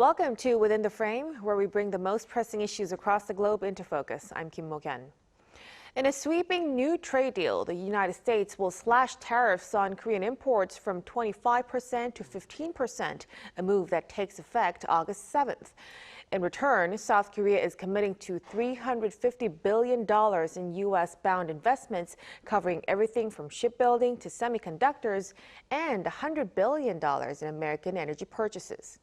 Welcome to Within the Frame, where we bring the most pressing issues across the globe into focus. I'm Kim Mok-yeon. In a sweeping new trade deal, the United States will slash tariffs on Korean imports from 25% to 15%, a move that takes effect August 7th. In return, South Korea is committing to $350 billion in U.S.-bound investments, covering everything from shipbuilding to semiconductors, and $100 billion in American energy purchases.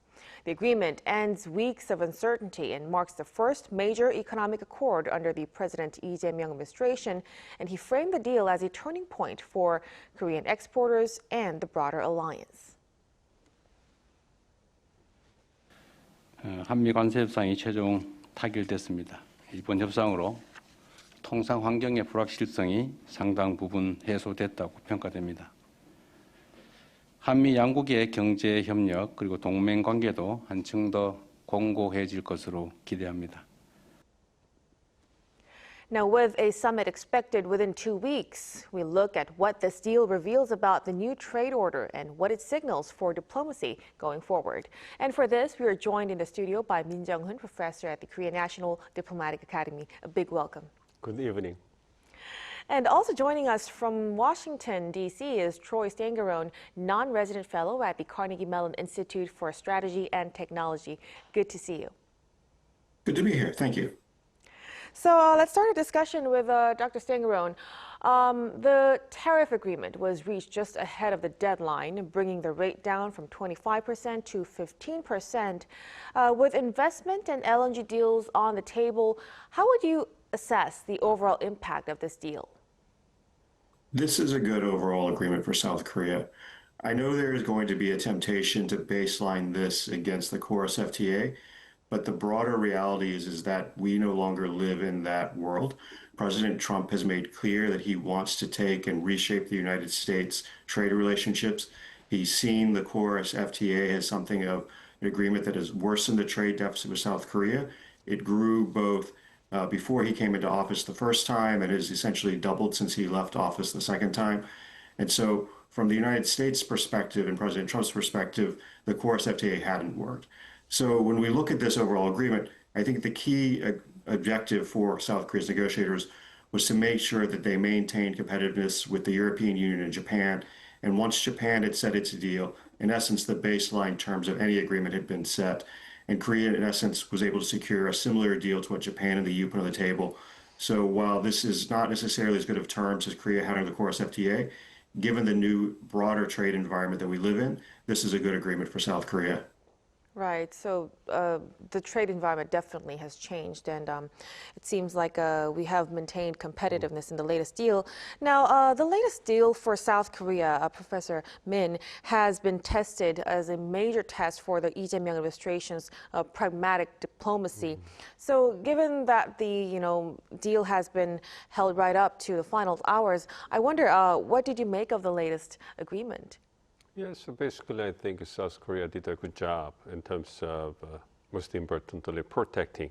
The agreement ends weeks of uncertainty and marks the first major economic accord under the President Lee Jae Myung administration, and he framed the deal as a turning point for Korean exporters and the broader alliance. 한미 관세 협상이 최종 타결됐습니다. 이번 협상으로 통상 환경의 불확실성이 상당 부분 해소됐다고 평가됩니다. 한미 양국의 경제 협력 그리고 동맹 관계도 한층 더 공고해질 것으로 기대합니다. Now, with a summit expected within 2 weeks, we look at what this deal reveals about the new trade order and what it signals for diplomacy going forward. And for this, we are joined in the studio by Min Jung-hoon, professor at the Korea National Diplomatic Academy. A big welcome. Good evening. And also joining us from Washington, D.C. is Troy Stangerone, non-resident fellow at the Carnegie Mellon Institute for Strategy and Technology. Good to see you. Good to be here. Thank you. So let's start a discussion with Dr. Stangerone. The tariff agreement was reached just ahead of the deadline, bringing the rate down from 25% to 15%. With investment and LNG deals on the table, how would you assess the overall impact of this deal? This is a good overall agreement for South Korea. I know there is going to be a temptation to baseline this against the U.S. FTA, but the broader reality is that we no longer live in that world. President Trump has made clear that he wants to take and reshape the United States trade relationships. He's seen the U.S. FTA as something of an agreement that has worsened the trade deficit with South Korea. It grew both before he came into office the first time and has essentially doubled since he left office the second time. And so from the United States perspective and President Trump's perspective, the U.S. FTA hadn't worked. So when we look at this overall agreement, I think the key objective for South Korea's negotiators was to make sure that they maintained competitiveness with the European Union and Japan. And once Japan had set its deal, in essence, the baseline terms of any agreement had been set. And Korea, in essence, was able to secure a similar deal to what Japan and the EU put on the table. So while this is not necessarily as good of terms as Korea had under the U.S. FTA, given the new broader trade environment that we live in, this is a good agreement for South Korea. Right. So the trade environment definitely has changed, and it seems like we have maintained competitiveness in the latest deal. Now, the latest deal for South Korea, Professor Min, has been tested as a major test for the Lee Jae Myung administration's pragmatic diplomacy. So given that the deal has been held right up to the final hours, I wonder, what did you make of the latest agreement? Yes, so basically I think South Korea did a good job in terms of most importantly protecting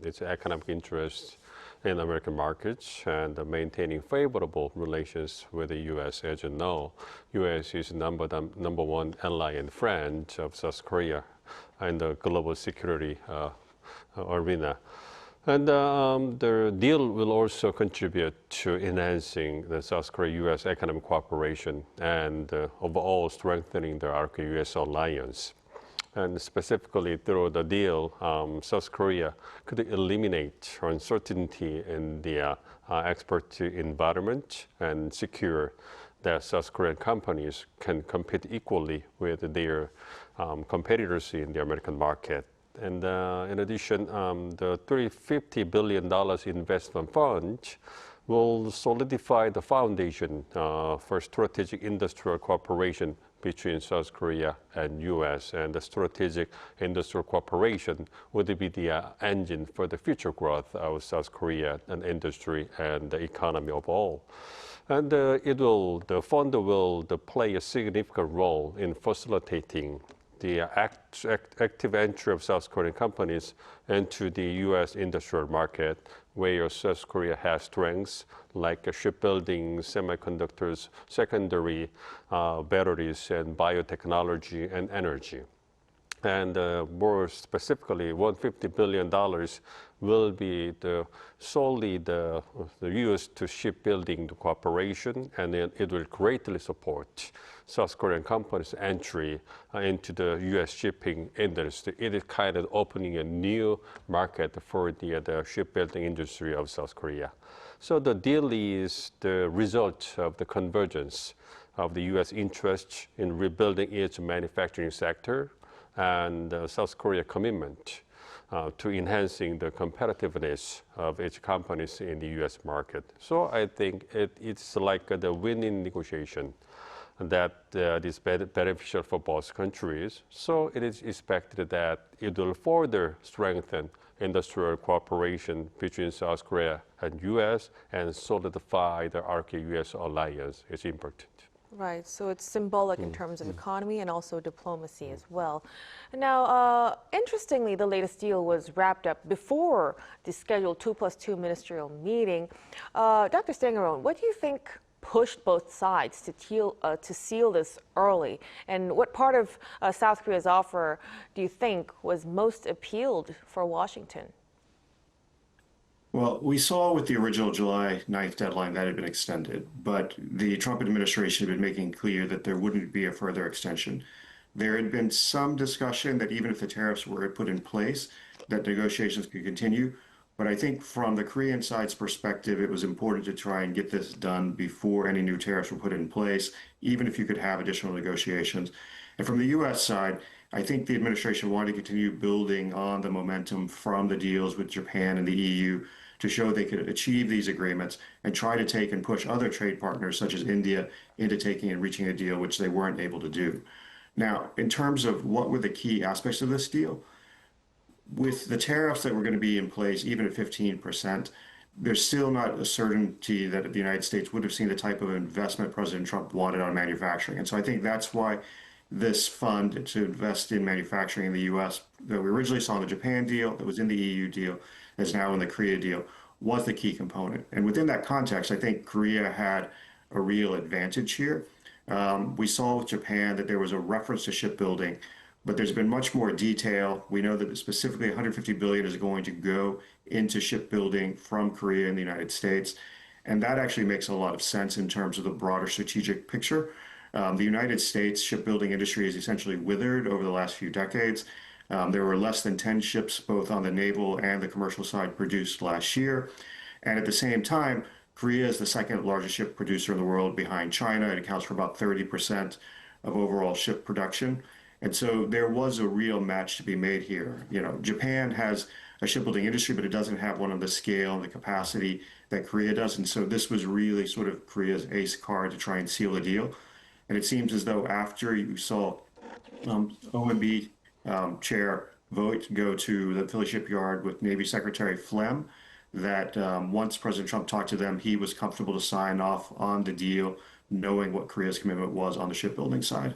its economic interests in American markets and maintaining favorable relations with the U.S. As you know, U.S. is number one ally and friend of South Korea in the global security arena. And the deal will also contribute to enhancing the South Korea-U.S. economic cooperation and overall strengthening the U.S. alliance. And specifically through the deal, South Korea could eliminate uncertainty in the export environment and secure that South Korean companies can compete equally with their competitors in the American market. And in addition, the $350 billion investment fund will solidify the foundation for strategic industrial cooperation between South Korea and U.S. And the strategic industrial cooperation would be the engine for the future growth of South Korea and industry and the economy overall. And the fund will play a significant role in facilitating the active entry of South Korean companies into the U.S. industrial market, where South Korea has strengths like shipbuilding, semiconductors, secondary batteries, and biotechnology and energy. And more specifically, $150 billion will be solely the used to shipbuilding cooperation, and it will greatly support South Korean companies' entry into the U.S. shipping industry. It is kind of opening a new market for the shipbuilding industry of South Korea. So the deal is the result of the convergence of the U.S. interest in rebuilding its manufacturing sector and South Korea's commitment to enhancing the competitiveness of its companies in the U.S. market. So I think it's like the win-win negotiation that is beneficial for both countries. So it is expected that it will further strengthen industrial cooperation between South Korea and U.S. and solidify the RK-U.S. alliance. It's important. Right, so it's symbolic in terms of economy and also diplomacy as well. Now, interestingly, the latest deal was wrapped up before the scheduled 2+2 ministerial meeting. Dr. Stangeron, what do you think pushed both sides to seal this early? And what part of South Korea's offer do you think was most appealed for Washington? Well, we saw with the original July 9th deadline that had been extended, but the Trump administration had been making clear that there wouldn't be a further extension. There had been some discussion that even if the tariffs were put in place, that negotiations could continue. But I think from the Korean side's perspective, it was important to try and get this done before any new tariffs were put in place, even if you could have additional negotiations. And from the U.S. side, I think the administration wanted to continue building on the momentum from the deals with Japan and the EU to show they could achieve these agreements and try to take and push other trade partners such as India into taking and reaching a deal, which they weren't able to do. Now, in terms of what were the key aspects of this deal, with the tariffs that were going to be in place, even at 15%, there's still not a certainty that the United States would have seen the type of investment President Trump wanted on manufacturing. And so I think that's why this fund to invest in manufacturing in the U.S. that we originally saw in the Japan deal, that was in the EU deal, is now in the Korea deal, was the key component. And within that context, I think Korea had a real advantage here. We saw with Japan that there was a reference to shipbuilding, but there's been much more detail. We know that specifically $150 billion is going to go into shipbuilding from Korea and the United States. And that actually makes a lot of sense in terms of the broader strategic picture. The United States shipbuilding industry has essentially withered over the last few decades. There were less than 10 ships, both on the naval and the commercial side, produced last year. And at the same time, Korea is the second largest ship producer in the world behind China. It accounts for about 30% of overall ship production. And so there was a real match to be made here. You know, Japan has a shipbuilding industry, but it doesn't have one of the scale and the capacity that Korea does. And so this was really sort of Korea's ace card to try and seal a deal. And it seems as though after you saw OMB chair vote go to the Philly shipyard with Navy Secretary Flem, that once President Trump talked to them, he was comfortable to sign off on the deal, knowing what Korea's commitment was on the shipbuilding side.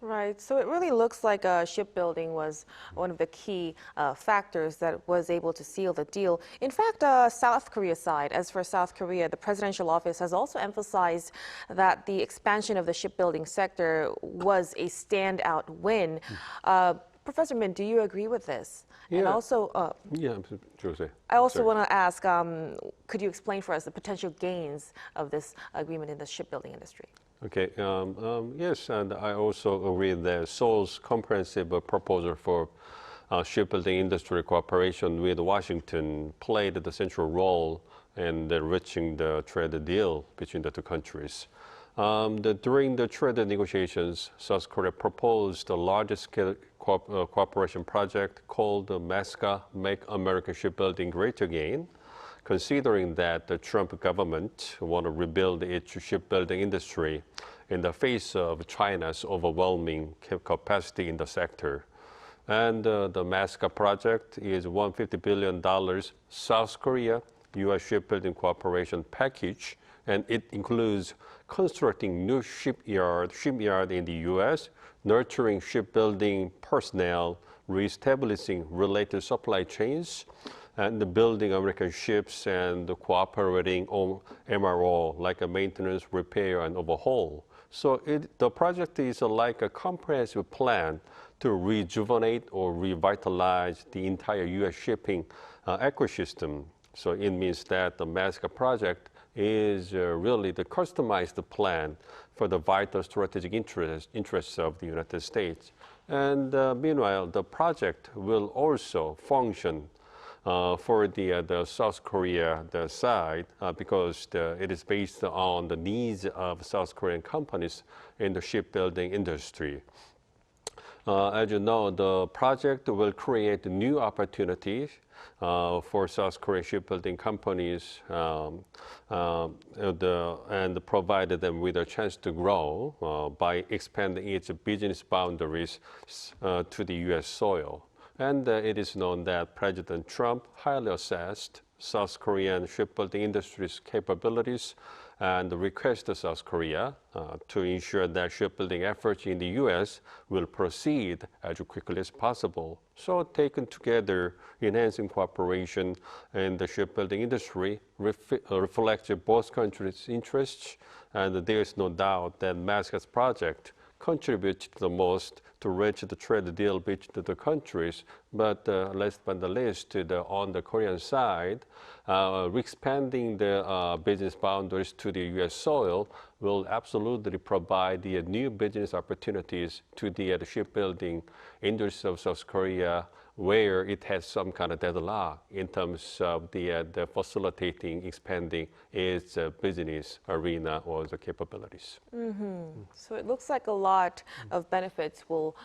Right, so it really looks like shipbuilding was one of the key factors that was able to seal the deal. In fact, South Korea side, as for South Korea, the presidential office has also emphasized that the expansion of the shipbuilding sector was a standout win. Professor Min, do you agree with this? Yeah. And also, Jose. I also want to ask, could you explain for us the potential gains of this agreement in the shipbuilding industry? Okay, yes, and I also agree that Seoul's comprehensive proposal for shipbuilding industry cooperation with Washington played the central role in reaching the trade deal between the two countries. During the trade negotiations, South Korea proposed a large-scale cooperation project called the MESCA, Make American Shipbuilding Great Again, considering that the Trump government want to rebuild its shipbuilding industry in the face of China's overwhelming capacity in the sector. And the MESCA project is $150 billion South Korea-U.S. shipbuilding cooperation package, and it includes constructing new shipyard in the U.S., nurturing shipbuilding personnel, reestablishing related supply chains, and the building American ships and the cooperating on MRO, like a maintenance, repair, and overhaul. So the project is like a comprehensive plan to rejuvenate or revitalize the entire U.S. shipping ecosystem. So it means that the MASCA project is really the customized plan for the vital strategic interests of the United States. And meanwhile, the project will also function for the South Korea side because it is based on the needs of South Korean companies in the shipbuilding industry. As you know, the project will create new opportunities for South Korean shipbuilding companies and provide them with a chance to grow by expanding its business boundaries to the U.S. soil. And it is known that President Trump highly assessed South Korean shipbuilding industry's capabilities and requested South Korea to ensure that shipbuilding efforts in the U.S. will proceed as quickly as possible. So taken together, enhancing cooperation in the shipbuilding industry reflects both countries' interests, and there is no doubt that MASCA's project contributes the most to reach the trade deal between the countries. But last but not least, on the Korean side, expanding the business boundaries to the U.S. soil will absolutely provide the new business opportunities to the shipbuilding industry of South Korea, where it has some kind of deadlock in terms of the facilitating, expanding its business arena or the capabilities. So it looks like a lot of benefits will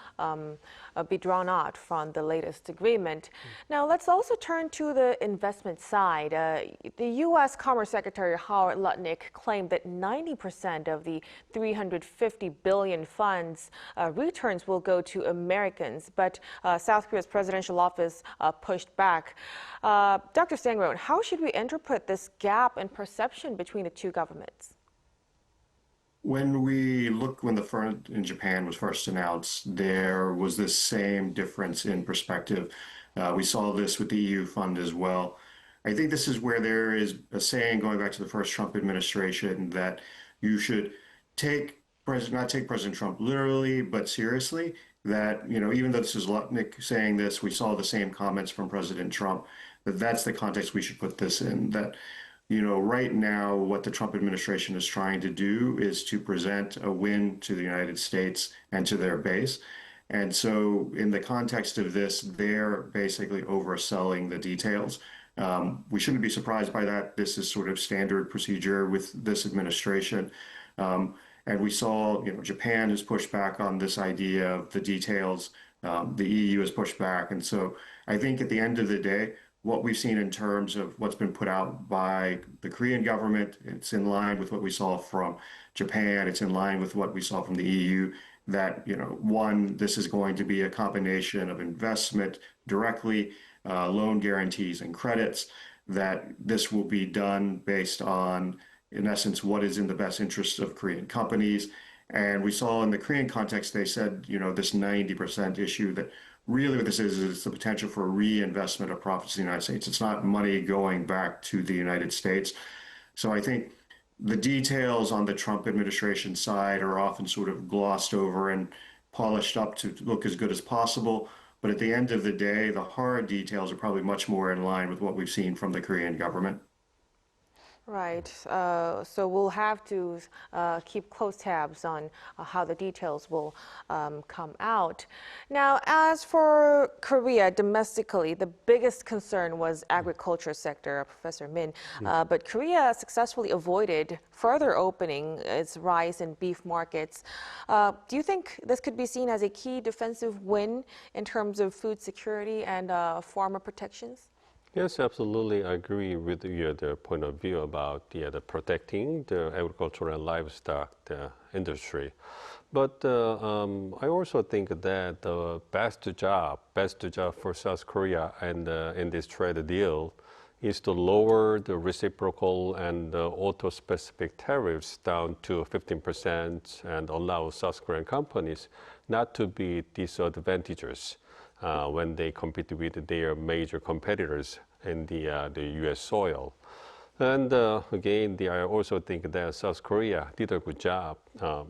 be drawn out from the latest agreement. Now, let's also turn to the investment side. The U.S. Commerce Secretary Howard Lutnick claimed that 90% of the $350 billion funds returns will go to Americans, but South Korea's presidential office pushed back. Dr. Sang-Ryun, how should we interpret this gap in perception between the two governments? When the fund in Japan was first announced, there was this same difference in perspective. We saw this with the EU fund as well. I think this is where there is a saying going back to the first Trump administration that you should not take President Trump literally, but seriously. That, even though this is Lutnick saying this, we saw the same comments from President Trump, that's the context we should put this in. That, right now, what the Trump administration is trying to do is to present a win to the United States and to their base. And so in the context of this, they're basically overselling the details. We shouldn't be surprised by that. This is sort of standard procedure with this administration. And we saw, Japan has pushed back on this idea of the details. The EU has pushed back. And so I think at the end of the day, what we've seen in terms of what's been put out by the Korean government, it's in line with what we saw from Japan. It's in line with what we saw from the EU, that, one, this is going to be a combination of investment directly, loan guarantees and credits, that this will be done based on, in essence, what is in the best interest of Korean companies. And we saw in the Korean context, they said, this 90% issue, that really what this is the potential for reinvestment of profits in the United States. It's not money going back to the United States. So I think the details on the Trump administration side are often sort of glossed over and polished up to look as good as possible. But at the end of the day, the hard details are probably much more in line with what we've seen from the Korean government. Right. So we'll have to keep close tabs on how the details will come out. Now, as for Korea domestically, the biggest concern was agriculture sector, Professor Min. But Korea successfully avoided further opening its rice and beef markets. Do you think this could be seen as a key defensive win in terms of food security and farmer protections? Yes, absolutely. I agree with your point of view about the protecting the agricultural and livestock industry. But I also think that the best job for South Korea and in this trade deal is to lower the reciprocal and auto-specific tariffs down to 15% and allow South Korean companies not to be disadvantaged when they compete with their major competitors in the U.S. soil. And again, I also think that South Korea did a good job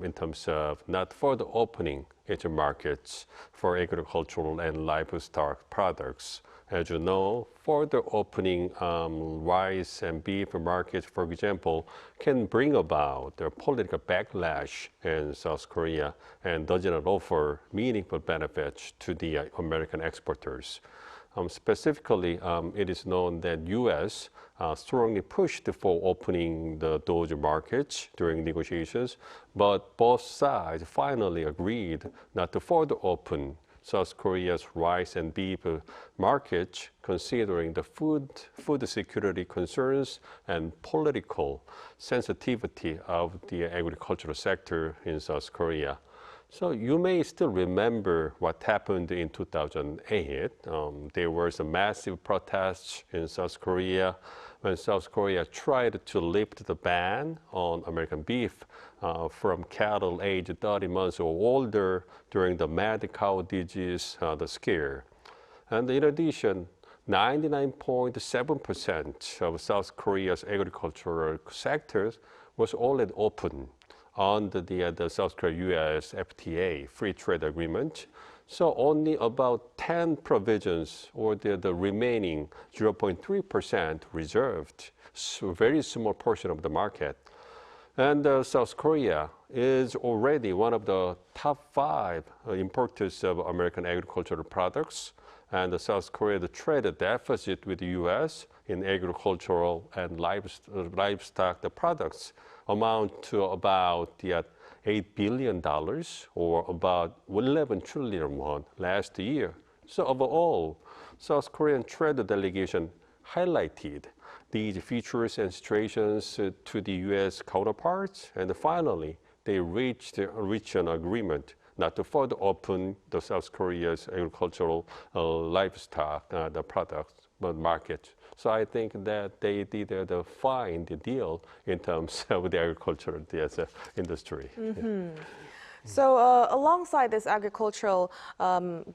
in terms of not further opening its markets for agricultural and livestock products. As you know, further opening rice and beef markets, for example, can bring about a political backlash in South Korea and does not offer meaningful benefits to the American exporters. Specifically, it is known that U.S. Strongly pushed for opening those markets during negotiations, but both sides finally agreed not to further open South Korea's rice and beef markets, considering the food security concerns and political sensitivity of the agricultural sector in South Korea. So you may still remember what happened in 2008. There were some massive protests in South Korea when South Korea tried to lift the ban on American beef from cattle aged 30 months or older during the mad cow disease, the scare. And in addition, 99.7% of South Korea's agricultural sectors was already open under the South Korea-U.S. FTA, free trade agreement. So only about 10 provisions or the remaining 0.3% reserved, so very small portion of the market. And South Korea is already one of the top 5 importers of American agricultural products. And the South Korea, the trade deficit with the U.S. in agricultural and livestock products amount to about $8 billion or about 11 trillion won last year. So overall, South Korean trade delegation highlighted these features and situations to the U.S. counterparts, and finally, they reached an agreement not to further open the South Korea's agricultural livestock the products market. So I think that they did a fine deal in terms of the agricultural industry. Mm-hmm. So alongside this agricultural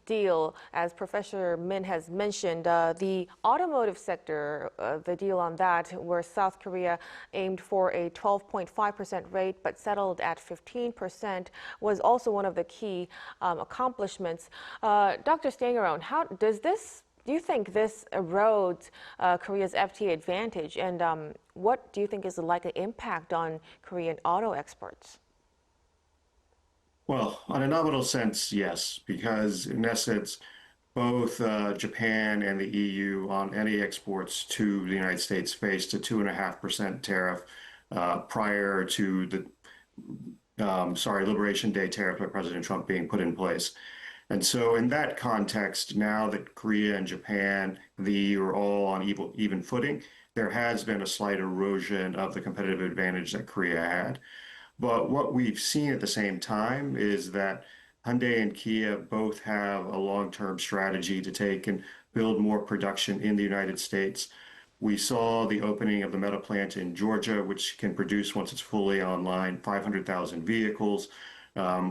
deal, as Professor Min has mentioned, the automotive sector, the deal on that, where South Korea aimed for a 12.5% rate but settled at 15%, was also one of the key accomplishments. Dr. Stangerone, how does this, do you think this erodes Korea's FTA advantage, and what do you think is the likely impact on Korean auto exports? Well, on a nominal sense, yes, because in essence, both Japan and the EU on any exports to the United States faced a 2.5% tariff prior to the Liberation Day tariff by President Trump being put in place. And so in that context, now that Korea and Japan, the EU are all on even footing, there has been a slight erosion of the competitive advantage that Korea had. But what we've seen at the same time is that Hyundai and Kia both have a long-term strategy to take and build more production in the United States. We saw the opening of the Meta plant in Georgia, which can produce, once it's fully online, 500,000 vehicles.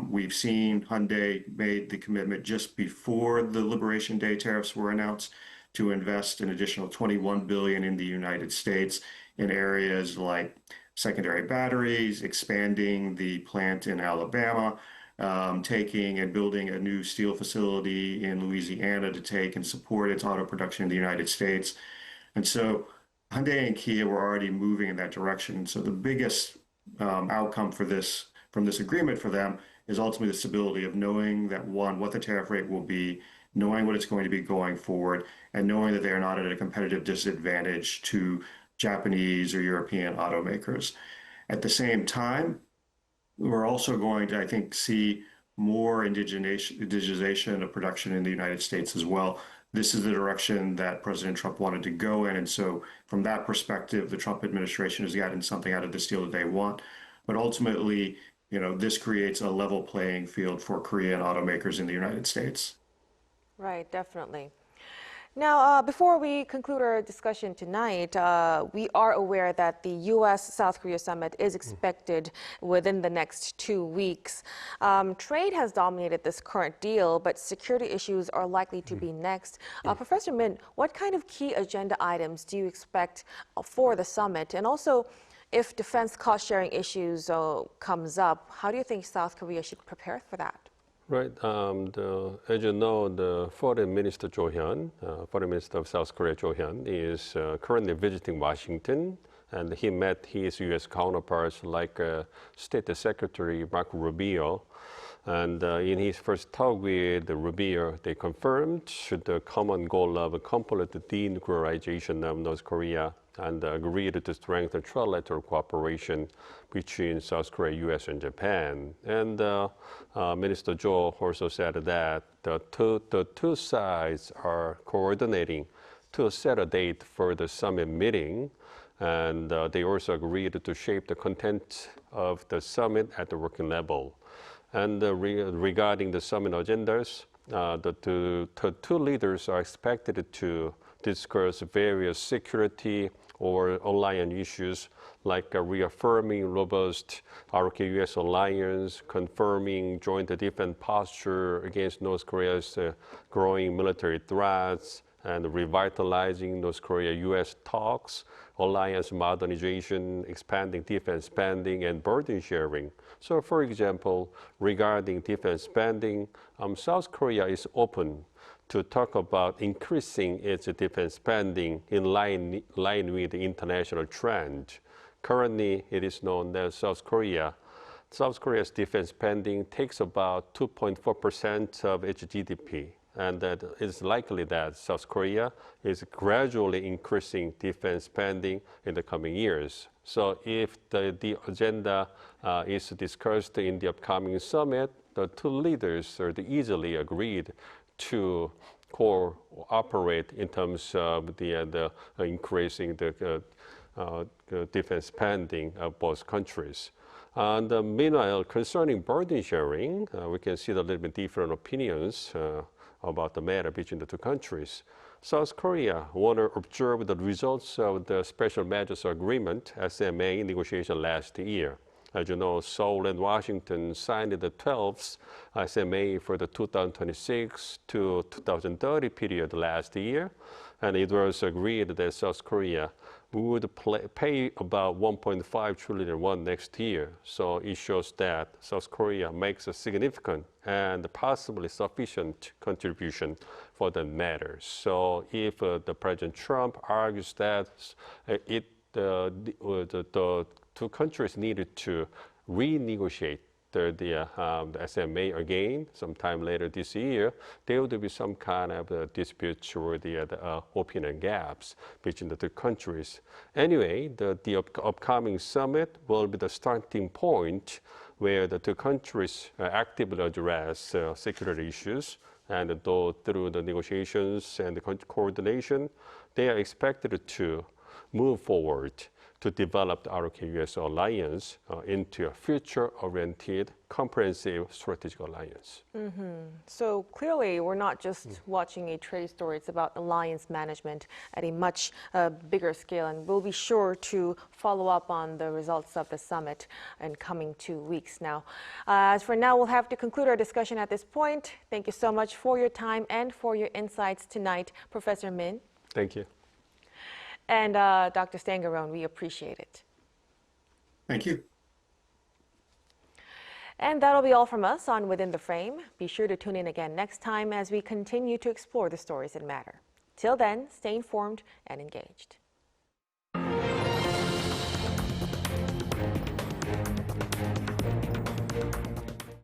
We've seen Hyundai made the commitment just before the Liberation Day tariffs were announced to invest an additional $21 billion in the United States in areas like secondary batteries, expanding the plant in Alabama, taking and building a new steel facility in Louisiana to take and support its auto production in the United States. And so Hyundai and Kia were already moving in that direction. So the biggest outcome from this agreement for them is ultimately the stability of knowing that, one, what the tariff rate will be, knowing what it's going to be going forward, and knowing that they are not at a competitive disadvantage to Japanese or European automakers. At the same time, we're also going to, I think, see more indigenization of production in the United States as well. This is the direction that President Trump wanted to go in. And so from that perspective, the Trump administration has gotten something out of this deal that they want. But ultimately, this creates a level playing field for Korean automakers in the United States. Right, definitely. Now, before we conclude our discussion tonight, we are aware that the U.S.-South Korea summit is expected within the next 2 weeks. Trade has dominated this current deal, but security issues are likely to be next. Professor Min, what kind of key agenda items do you expect for the summit? And also, if defense cost-sharing issues comes up, how do you think South Korea should prepare for that? Right. As you know, the Foreign Minister Foreign Minister of South Korea, Cho Hyun, is currently visiting Washington, and he met his U.S. counterparts like State Secretary Marco Rubio. And in his first talk with Rubio, they confirmed the common goal of a complete denuclearization of North Korea and agreed to strengthen trilateral cooperation between South Korea, U.S., and Japan. And Minister Cho also said that the two sides are coordinating to set a date for the summit meeting. And they also agreed to shape the content of the summit at the working level. And regarding the summit agendas, the two leaders are expected to discuss various security or alliance issues like reaffirming robust ROK-U.S. alliance, confirming joint defense posture against North Korea's growing military threats, and revitalizing North Korea-U.S. talks, alliance modernization, expanding defense spending, and burden sharing. So, for example, regarding defense spending, South Korea is open to talk about increasing its defense spending in line with the international trend. Currently, it is known that South Korea's defense spending takes about 2.4% of its GDP. And that it's likely that South Korea is gradually increasing defense spending in the coming years. So if the agenda is discussed in the upcoming summit, the two leaders are easily agreed to cooperate in terms of the increasing the defense spending of both countries. And meanwhile, concerning burden sharing, we can see a little bit different opinions about the matter between the two countries. South Korea want to observe the results of the Special Measures Agreement, SMA, negotiation last year. As you know, Seoul and Washington signed the 12th SMA for the 2026 to 2030 period last year, and it was agreed that South Korea would pay about 1.5 trillion won next year. So it shows that South Korea makes a significant and possibly sufficient contribution for the matter. So if the President Trump argues that the two countries needed to renegotiate the SMA again sometime later this year, there would be some kind of dispute or the opinion gaps between the two countries. Anyway, the upcoming summit will be the starting point where the two countries actively address security issues, and through the negotiations and the coordination, they are expected to move forward to develop the ROK-U.S. alliance into a future-oriented, comprehensive strategic alliance. So clearly, we're not just watching a trade story. It's about alliance management at a much bigger scale, and we'll be sure to follow up on the results of the summit in coming 2 weeks now. As for now, we'll have to conclude our discussion at this point. Thank you so much for your time and for your insights tonight, Professor Min. Thank you. And Dr. Stangarone, we appreciate it. Thank you. And that'll be all from us on Within the Frame. Be sure to tune in again next time as we continue to explore the stories that matter. Till then, stay informed and engaged.